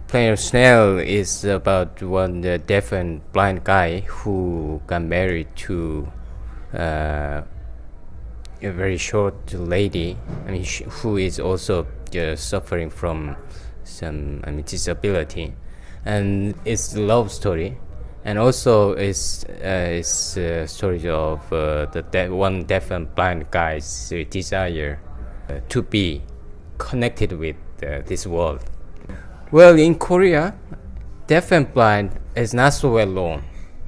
Planet of Snail is about one deaf and blind guy who got married to a very short lady, who is also suffering from some disability, and it's a love story, and also it's a story of one deaf and blind guy's desire to be connected with this world. Well, in Korea, deaf and blind is not so well known.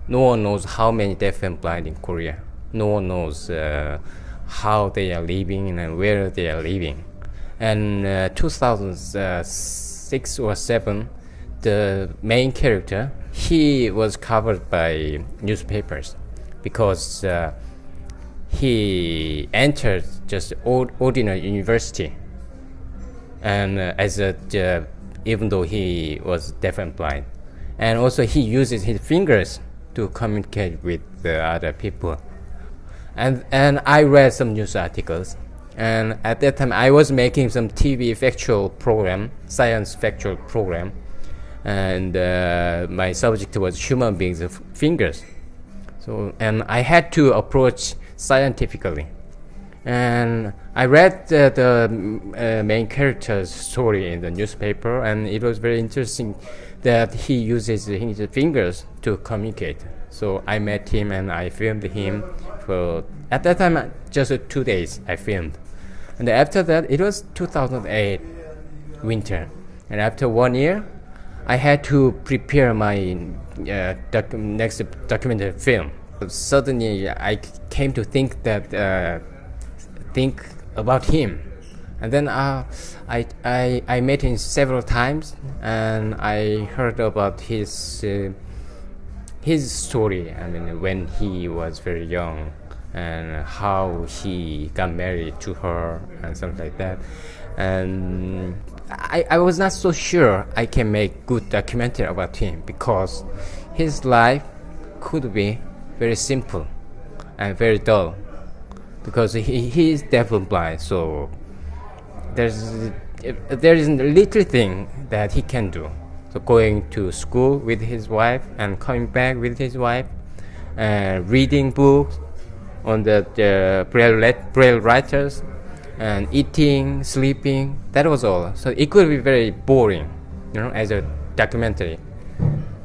No one knows how many deaf and blind in Korea. No one knows how they are living and where they are living. And 2006 or 7, the main character, he was covered by newspapers because he entered just ordinary university, and even though he was deaf and blind, and also he uses his fingers to communicate with the other people. And I read some news articles, and at that time I was making some TV factual program, science factual program, and my subject was human beings' fingers. So, and I had to approach scientifically. And I read the main character's story in the newspaper, and it was very interesting that he uses his fingers to communicate. So I met him and I filmed him for, at that time, just 2 days I filmed. And after that, it was 2008 winter. And after 1 year, I had to prepare my next documentary film. Suddenly, I came to think about him, and then I met him several times, and I heard about his story. I mean, when he was very young, and how he got married to her, and something like that. And I was not so sure I can make good documentary about him, because his life could be very simple and very dull, because he is deaf and blind. So there is a little thing that he can do. So going to school with his wife and coming back with his wife, reading books on the braille writers, and eating, sleeping. That was all. So it could be very boring, as a documentary.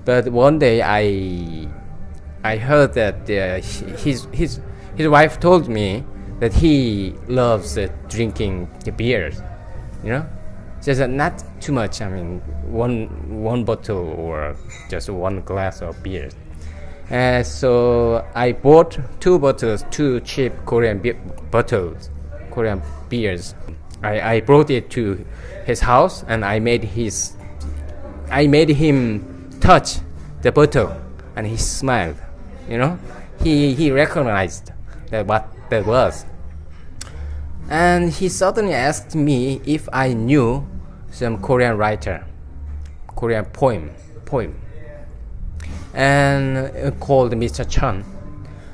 But one day I heard that his wife told me that he loves drinking the beers, just not too much. I mean, one bottle or just one glass of beer. So I bought 2 bottles, 2 cheap Korean Korean beers. I brought it to his house, and I made him touch the bottle, and he smiled. He recognized that what that was. And he suddenly asked me if I knew some Korean writer, Korean poem, and called Mr. Chun.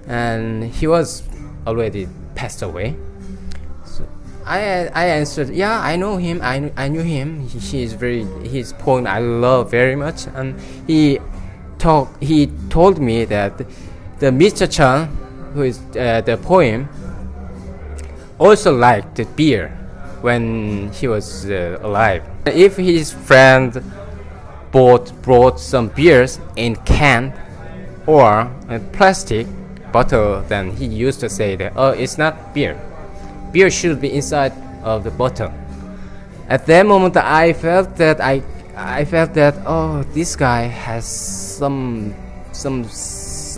And he was already passed away. So I answered, yeah, I know him. I knew him. His poem I love very much. And he told me that the Mr. Chun, who is the poem, also liked the beer when he was alive. If his friend brought some beers in can or a plastic bottle, then he used to say that, oh, it's not beer. Beer should be inside of the bottle. At that moment, I felt that oh, this guy has some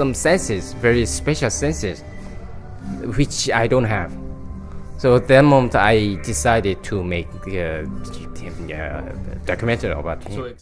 senses, very special senses, which I don't have. So at that moment, I decided to make a documentary about him.